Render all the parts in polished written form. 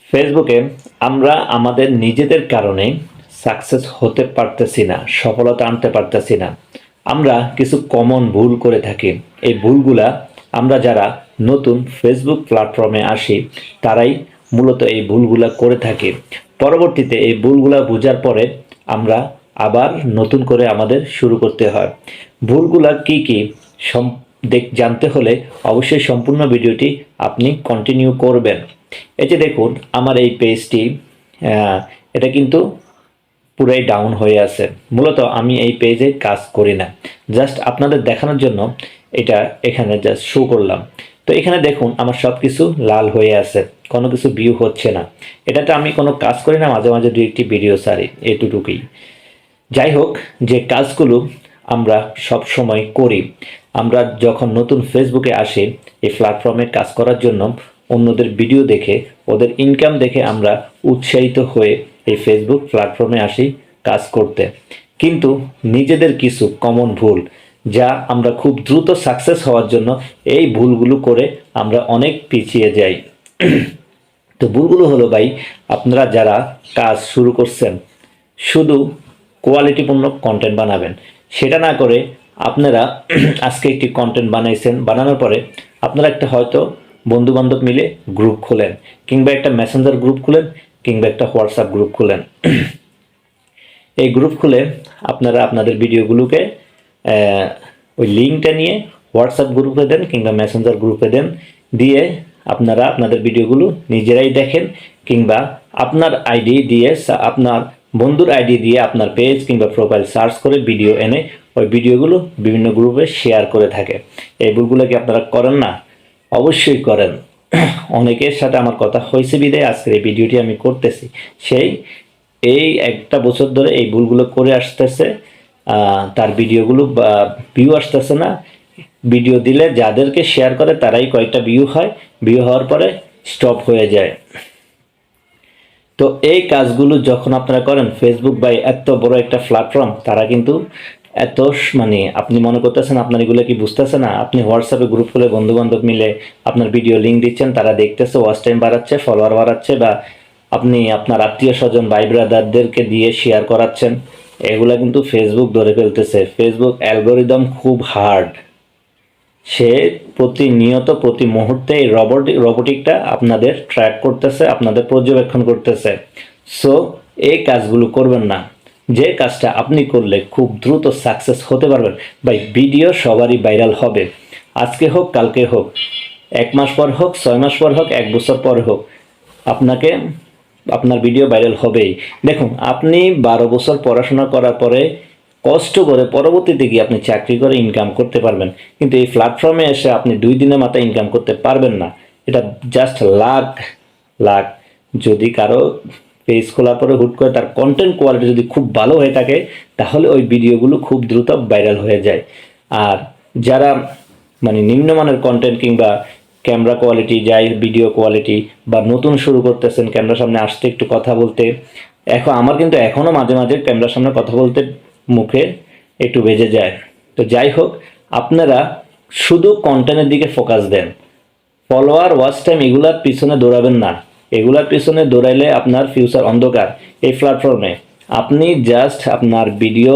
ফেসবুকে আমরা আমাদের নিজেদের কারণে সাকসেস হতে পারতেছি না, সফলতা আনতে পারতেছি না। আমরা কিছু কমন ভুল করে থাকি। এই ভুলগুলা আমরা যারা নতুন ফেসবুক প্ল্যাটফর্মে আসি তারাই মূলত এই ভুলগুলা করে থাকি। পরবর্তীতে এই ভুলগুলা বোঝার পরে আমরা আবার নতুন করে আমাদের শুরু করতে হয়। ভুলগুলা কি কি জানতে হলে অবশ্যই সম্পূর্ণ ভিডিওটি আপনি কন্টিনিউ করবেন। এই যে দেখুন আমার এই পেজটি, এটা কিন্তু পুরাই ডাউন হয়ে আছে। মূলত আমি এই পেজে কাজ করি না, জাস্ট আপনাদের দেখানোর জন্য এটা এখানে জাস্ট শো করলাম। তো এখানে দেখুন আমার সব কিছু লাল হয়ে আছে, কোনো কিছু ভিউ হচ্ছে না। এটাতে আমি কোনো কাজ করি না, মাঝে মাঝে দুই একটি ভিডিও ছাড়ি, এটুকুই। যাই হোক, যে কাজগুলো আমরা সব সময় করি, আমরা যখন নতুন ফেসবুকে আসি এই প্ল্যাটফর্মে কাজ করার জন্য, অন্যদের ভিডিও দেখে ওদের ইনকাম দেখে আমরা উৎসাহিত হয়ে এই ফেসবুক প্ল্যাটফর্মে আসি কাজ করতে। কিন্তু নিজেদের কিছু কমন ভুল, যা আমরা খুব দ্রুত সাকসেস হওয়ার জন্য এই ভুলগুলো করে আমরা অনেক পিছিয়ে যাই। তো ভুলগুলো হলো ভাই, আপনারা যারা কাজ শুরু করছেন শুধু কোয়ালিটিপূর্ণ কন্টেন্ট বানাবেন, সেটা না করে আপনারা আজকে একটি কন্টেন্ট বানাইছেন, বানানোর পরে আপনারা একটা হয়তো বন্ধু বান্ধব মিলে গ্রুপ খোলেন, কিংবা একটা মেসেঞ্জার গ্রুপ খুলেন, কিংবা একটা হোয়াটসঅ্যাপ গ্রুপ খুলেন। এই গ্রুপ খুলে আপনারা আপনাদের ভিডিওগুলোকে ওই লিঙ্কটা নিয়ে হোয়াটসঅ্যাপ গ্রুপে দেন কিংবা মেসেঞ্জার গ্রুপে দেন, দিয়ে আপনারা আপনাদের ভিডিওগুলো নিজেরাই দেখেন, কিংবা আপনার আইডি দিয়ে, আপনার বন্ধুর আইডি দিয়ে আপনার পেজ কিংবা প্রোফাইল সার্চ করে ভিডিও এনে ওই ভিডিওগুলো বিভিন্ন গ্রুপে শেয়ার করে থাকে। এই ভুলগুলো কি আপনারা করেন না? অবশ্যই করেন। অনেকের সাথে আমার কথা হয়েছে বিদায় আজকের এই ভিডিওটি আমি করতেছি। সেই এই একটা বছর ধরে এই ভুলগুলো করে আসতেছে, তার ভিডিওগুলো ভিউ আসতেছে না। ভিডিও দিলে যাদেরকে শেয়ার করে তারাই কয়েকটা ভিউ হয়, ভিউ হওয়ার পরে স্টপ হয়ে যায়। তো এই কাজগুলো যখন আপনারা করেন, ফেসবুক বা এত বড় একটা প্ল্যাটফর্ম, তারা কিন্তু এত মানে আপনি মনে করতেছেন আপনার এগুলো কি বুঝতেছে না? আপনি হোয়াটসঅ্যাপে গ্রুপ খুলে বন্ধু বান্ধব মিলে আপনার ভিডিও লিঙ্ক দিচ্ছেন, তারা দেখতেছে, ওয়াচ টাইম বাড়াচ্ছে, ফলোয়ার বাড়াচ্ছে, বা আপনি আপনার আত্মীয় স্বজন ভাই ব্রাদারদেরকে দিয়ে শেয়ার করাচ্ছেন। এগুলা কিন্তু ফেসবুক ধরে ফেলতেছে। ফেসবুক অ্যালগোরিদম খুব হার্ড, সে প্রতিনিয়ত প্রতি মুহূর্তে এই রোবটিকটা আপনাদের ট্র্যাক করতেছে, আপনাদের পর্যবেক্ষণ করতেছে। সো এই কাজগুলো করবেন না। যে কাজটা আপনি করলে খুব দ্রুত সাকসেস হতে পারবেন, ভাই ভিডিও সবারই ভাইরাল হবে, আজকে হোক কালকে হোক, 1 মাস পর হোক, 6 মাস পর হোক, 1 বছর পর হোক, আপনাকে আপনার ভিডিও ভাইরাল হবেই। দেখুন, আপনি 12 বছর পড়াশোনা করার পরে কষ্ট করে পরবর্তীতে গিয়ে আপনি চাকরি করে ইনকাম করতে পারবেন, কিন্তু এই প্ল্যাটফর্মে এসে আপনি 2 দিনের মাথায় ইনকাম করতে পারবেন না। এটা জাস্ট লাক লাক। যদি কারো পেজ খোলার পরে হুট করে তার কন্টেন্ট কোয়ালিটি যদি খুব ভালো হয়ে থাকে, তাহলে ওই ভিডিওগুলো খুব দ্রুত ভাইরাল হয়ে যায়। আর যারা মানে নিম্নমানের কন্টেন্ট কিংবা ক্যামেরা কোয়ালিটি যাই, ভিডিও কোয়ালিটি, বা নতুন শুরু করতেছেন ক্যামেরার সামনে আসতে, একটু কথা বলতে, এখন আমার কিন্তু এখনও মাঝে মাঝে ক্যামেরার সামনে কথা বলতে মুখে একটু বেজে যায়। তো যাই হোক, আপনারা শুধু কন্টেন্টের দিকে ফোকাস দেন। ফলোয়ার, ওয়াচ টাইম এগুলার পিছনে দৌড়াবেন না। এগুলার পিছনে দৌড়াইলে আপনার ফিউচার অন্ধকার। এই প্ল্যাটফর্মে আপনি জাস্ট আপনার ভিডিও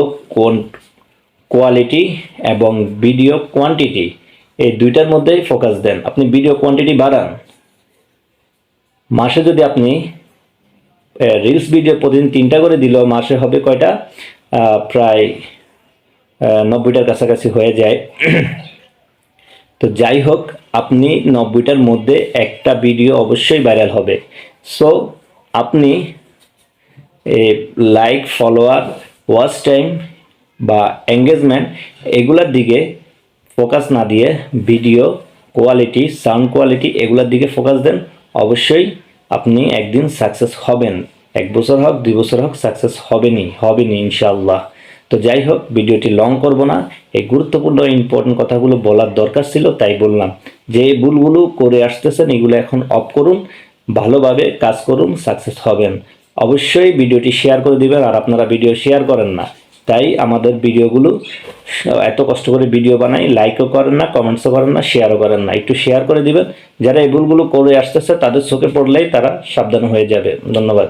কোয়ালিটি এবং ভিডিও কোয়ান্টিটি, এই দুইটার মধ্যেই ফোকাস দেন। আপনি ভিডিও কোয়ান্টিটি বাড়ান। মাসে যদি আপনি রিলস ভিডিও প্রতিদিন 3টা করে দিলেও মাসে হবে কয়টা? প্রায় 90টার কাছাকাছি হয়ে যায়। তো যাই হোক, আপনি 90টার মধ্যে একটা ভিডিও অবশ্যই ভাইরাল হবে। সো আপনি লাইক, ফলোয়ার, ওয়াচ টাইম বা এঙ্গেজমেন্ট এগুলার দিকে ফোকাস না দিয়ে ভিডিও কোয়ালিটি, সাউন্ড কোয়ালিটি এগুলার দিকে ফোকাস দেন। অবশ্যই আপনি একদিন সাকসেস হবেন। 1 বছর হোক, 2 বছর হোক, সাকসেস হবেনি ইনশাআল্লাহ। তো যাই হোক, ভিডিওটি লং করব না। এই গুরুত্বপূর্ণ ইম্পর্টেন্ট কথাগুলো বলার দরকার ছিল, তাই বললাম। যে ভুলগুলো করে আসতেছেন এগুলো এখন অফ করুন, ভালোভাবে কাজ করুন, সাকসেস হবেন। অবশ্যই ভিডিওটি শেয়ার করে দিবেন, আর আপনারা ভিডিও শেয়ার করেন না, তাই আমাদের ভিডিওগুলো এত কষ্ট করে ভিডিও বানাই, লাইকও করেন না, কমেন্টসও করেন না, শেয়ারও করেন না। একটু শেয়ার করে দিবেন, যারা এই ভুলগুলো করে আসতেছে তাদের চোখে পড়লেই তারা সাবধান হয়ে যাবে। ধন্যবাদ।